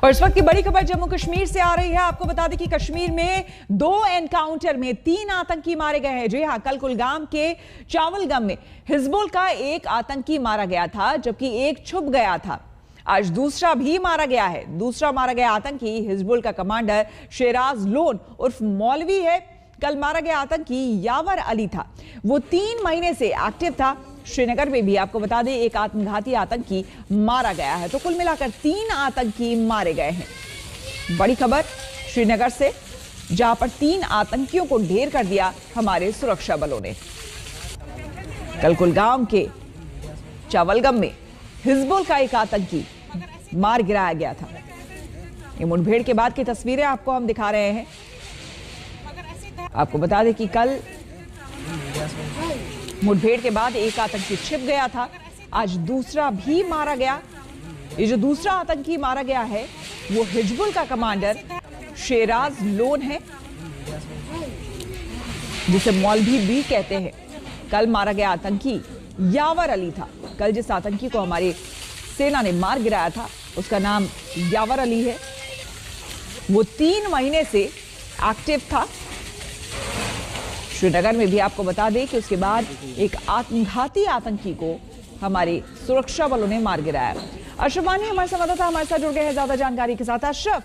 और इस वक्त की बड़ी खबर जम्मू कश्मीर से आ रही है। आपको बता दें कि कश्मीर में 2 एनकाउंटर में 3 आतंकी मारे गए हैं। जी हां, कल कुलगाम के चावलगम में हिजबुल का एक आतंकी मारा गया था, जबकि एक छुप गया था। आज दूसरा भी मारा गया है। दूसरा मारा गया आतंकी हिजबुल का कमांडर शेराज लोन उर्फ मौलवी है। कल मारा गया आतंकी यावर अली था। वो 3 महीने से एक्टिव था। श्रीनगर में भी आपको बता दें एक आत्मघाती आतंकी मारा गया है। तो कुल मिलाकर 3 आतंकी मारे गए हैं। बड़ी खबर श्रीनगर से, जहां पर 3 आतंकियों को ढेर कर दिया हमारे सुरक्षा बलों ने। कल कुलगाम के चावलगम में हिजबुल का एक आतंकी मार गिराया गया था। ये मुठभेड़ के बाद की तस्वीरें आपको हम दिखा रहे हैं। आपको बता दें कि कल मुठभेड़ के बाद एक आतंकी छिप गया था। आज दूसरा भी मारा गया। ये जो दूसरा आतंकी मारा गया है वो हिजबुल का कमांडर शेराज लोन है, जिसे मौलवी भी कहते हैं। कल मारा गया आतंकी यावर अली था। कल जिस आतंकी को हमारी सेना ने मार गिराया था उसका नाम यावर अली है। वो 3 महीने से एक्टिव था। श्रीनगर में भी आपको बता दें कि उसके बाद एक आत्मघाती आतंकी को हमारे सुरक्षा बलों ने मार गिराया। अशरफ वानी हमारे संवाददाता हमारे साथ जुड़ गए हैं ज्यादा जानकारी के साथ। अशरफ,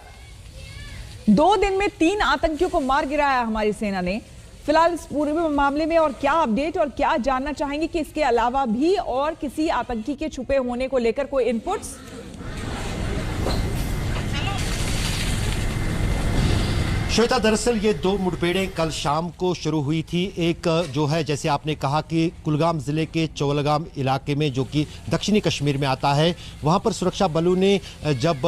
2 दिन में 3 आतंकियों को मार गिराया हमारी सेना ने। फिलहाल इस पूरे मामले में और क्या अपडेट और क्या जानना चाहेंगे कि इसके अलावा भी और किसी आतंकी के छुपे होने को लेकर कोई इनपुट्स? श्वेता, दरअसल ये 2 मुठभेड़ें कल शाम को शुरू हुई थी। एक जो है, जैसे आपने कहा कि कुलगाम जिले के चौलगाम इलाके में, जो कि दक्षिणी कश्मीर में आता है, वहां पर सुरक्षा बलों ने जब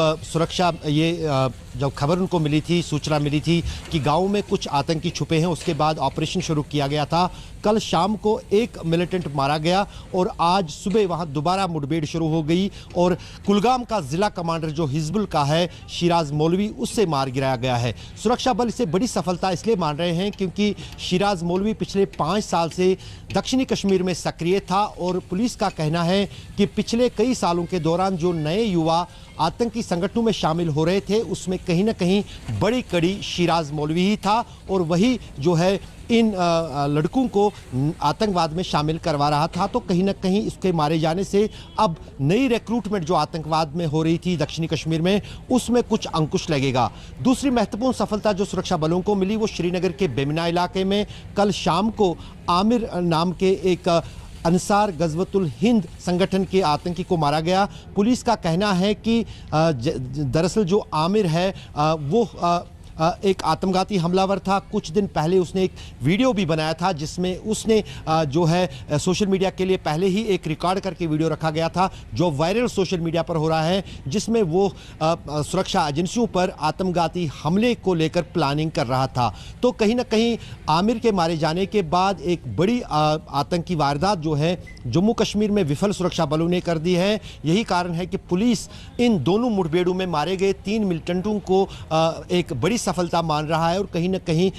खबर उनको मिली थी, सूचना मिली थी कि गांव में कुछ आतंकी छुपे हैं, उसके बाद ऑपरेशन शुरू किया गया था। कल शाम को एक मिलिटेंट मारा गया और आज सुबह वहां दोबारा मुठभेड़ शुरू हो गई और कुलगाम का जिला कमांडर जो हिजबुल का है शिराज मौलवी, उससे मार गिराया गया है। सुरक्षा बल इसे बड़ी सफलता इसलिए मान रहे हैं क्योंकि शिराज मौलवी पिछले 5 साल से दक्षिणी कश्मीर में सक्रिय था और पुलिस का कहना है कि पिछले कई सालों के दौरान जो नए युवा आतंकी संगठनों में शामिल हो रहे थे उसमें कहीं ना कहीं बड़ी कड़ी शिराज मौलवी ही था और वही जो है इन लड़कों को आतंकवाद में शामिल करवा रहा था। तो कहीं ना कहीं इसके मारे जाने से अब नई रिक्रूटमेंट जो आतंकवाद में हो रही थी दक्षिणी कश्मीर में, उसमें कुछ अंकुश लगेगा। दूसरी महत्वपूर्ण सफलता जो सुरक्षा बलों को मिली वो श्रीनगर के बेमिना इलाके में कल शाम को आमिर नाम के एक अंसार गजवतुल हिंद संगठन के आतंकी को मारा गया। पुलिस का कहना है कि दरअसल जो आमिर है वो एक आत्मघाती हमलावर था। कुछ दिन पहले उसने एक वीडियो भी बनाया था जिसमें उसने जो है सोशल मीडिया के लिए पहले ही एक रिकॉर्ड करके वीडियो रखा गया था जो वायरल सोशल मीडिया पर हो रहा है, जिसमें वो सुरक्षा एजेंसियों पर आत्मघाती हमले को लेकर प्लानिंग कर रहा था। तो कहीं ना कहीं आमिर के मारे जाने के बाद एक बड़ी आतंकी वारदात जो है जम्मू कश्मीर में विफल सुरक्षा बलों ने कर दी है। यही कारण है कि पुलिस इन दोनों मुठभेड़ों में मारे गए 3 मिलिटेंटों को एक बड़ी सफलता मान रहा है और कहीं ना कहीं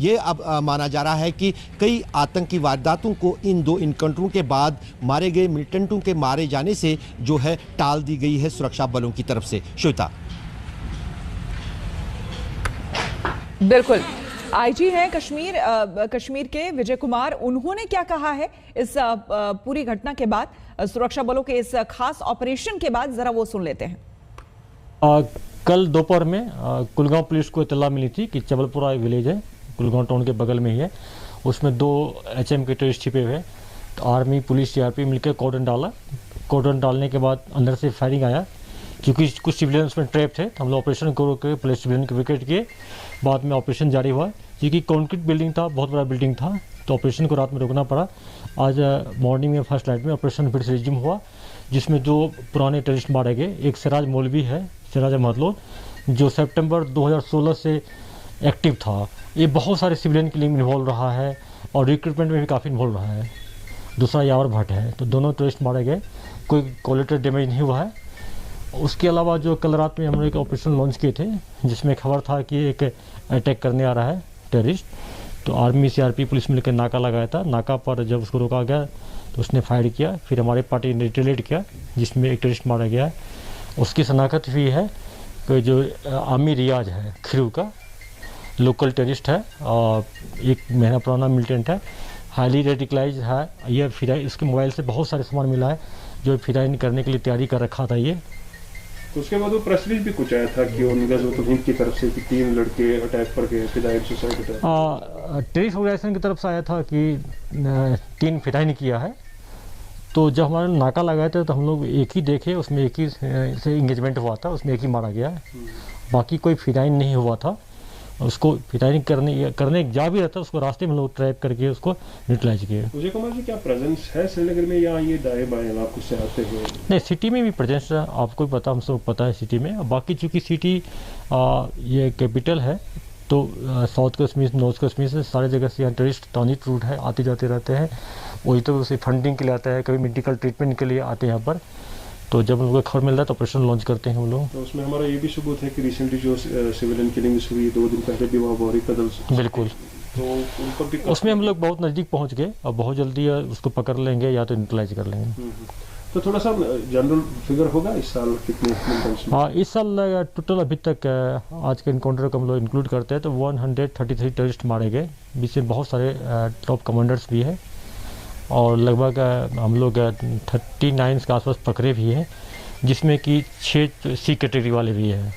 ये अब माना जा रहा है कि कई आतंकी वारदातों को इन 2 इनकाउंटरों के बाद मारे गए मिलिटेंटों के मारे जाने से जो है टाल दी गई है सुरक्षा बलों की तरफ से। श्वेता, बिल्कुल। आईजी हैं कश्मीर के विजय कुमार, उन्होंने क्या कहा है इस पूरी घटना के बाद, सुरक्षा बलों के इस खास ऑपरेशन के बाद, जरा वो सुन लेते हैं। कल दोपहर में कुलगांव पुलिस को इत्तला मिली थी कि चबलपुरा विलेज है, कुलगांव टाउन के बगल में ही है, उसमें 2 HM के टेररिस्ट छिपे हुए। तो आर्मी पुलिस CRP मिलकर कॉर्डन डाला। कॉर्डन डालने के बाद अंदर से फायरिंग आया, क्योंकि कुछ सिविलियंस में ट्रैप थे। हम लोग ऑपरेशन करो के पुलिस सिविलियन के विकेट किए। बाद में ऑपरेशन जारी हुआ, क्योंकि कॉन्क्रीट बिल्डिंग था, बहुत बड़ा बिल्डिंग था, तो ऑपरेशन को रात में रोकना पड़ा। आज मॉर्निंग में फर्स्ट नाइट में ऑपरेशन फिर से रिज्यूम हुआ, जिसमें 2 पुराने टेररिस्ट मारे गए। एक सिराज मौलवी है, सिराज अहमद लोन, जो सितंबर 2016 से एक्टिव था। ये बहुत सारे सिविलियन के लिए इन्वॉल्व रहा है और रिक्रूटमेंट में भी काफ़ी इन्वॉल्व रहा है। दूसरा यावर भट्ट है। तो दोनों टेररिस्ट मारे गए, कोई कोलेटरल डैमेज नहीं हुआ है। उसके अलावा जो कल रात में हम लोग एक ऑपरेशन लॉन्च किए थे, जिसमें खबर था कि एक अटैक करने आ रहा है टेररिस्ट। तो आर्मी CRP पुलिस मिलकर नाका लगाया था। नाका पर जब उसको रोका गया तो उसने फायर किया, फिर हमारी पार्टी ने रिटेलिएट किया, जिसमें एक टेररिस्ट मारा गया है। उसकी शनाख्त हुई है कि जो आमी रियाज है खिरू का लोकल टेररिस्ट है और 1 महीना पुराना मिलिटेंट है, हाईली रेडिकलाइज है। ये फिराई इसके मोबाइल से बहुत सारे सामान मिला है जो फिराई करने के लिए तैयारी कर रखा था ये। तो उसके बाद वो प्रेस रिलीज भी कुछ आया था कि वो गज़वतुल हिंद की तरफ से कि 3 लड़के अटैक पर गए, फिदाई सुसाइड अटैक। टेररिस्ट ऑर्गेनाइजेशन की तरफ से आया था कि 3 फिदाई किया है। तो जब हमारा नाका लगाए थे तो हम लोग एक ही देखे, उसमें एक ही से इंगेजमेंट हुआ था, उसमें एक ही मारा गया है, बाकी कोई फिदाई नहीं हुआ था। उसको फिदाई करने जा भी रहता, उसको रास्ते में लोग ट्रैप करके उसको न्यूट्रलाइज किए। मुझे कुमार जी क्या प्रेजेंस है श्रीनगर में या ये दाएं बाएं इलाकों से आते हैं? नहीं, सिटी में भी प्रेजेंस है, आपको भी पता, हम सब पता है सिटी में। बाकी चूँकि सिटी ये कैपिटल है तो साउथ कश्मीर नॉर्थ कश्मीर से सारे जगह से यहाँ टूरिस्ट ट्रांजिट रूट है, आते जाते रहते हैं। वही तो उसे फंडिंग के लिए आता है, कभी मेडिकल ट्रीटमेंट के लिए आते हैं यहाँ पर। तो जब उनको खबर मिलता है तो ऑपरेशन लॉन्च करते हैं हम लोग। तो उसमें हमारा ये भी सबूत है कि रिसेंटली जो सिविलियन किलिंग्स हुई 2 दिन पहले भी वहाँ बोरी कदल। बिल्कुल, तो उन पर भी उसमें हम लोग बहुत नज़दीक पहुँच गए और बहुत जल्दी उसको पकड़ लेंगे या तो न्यूट्रलाइज कर लेंगे। तो थोड़ा सा जनरल फिगर होगा इस साल कितने? हाँ, इस साल टोटल अभी तक आज के इनकाउंटर को हम लोग इंक्लूड करते हैं तो 133 टेररिस्ट मारे गए, जिसमें बहुत सारे टॉप कमांडर्स भी हैं और लगभग हम लोग 39 के आसपास पकड़े भी हैं, जिसमें कि 6 सी कैटेगरी वाले भी हैं।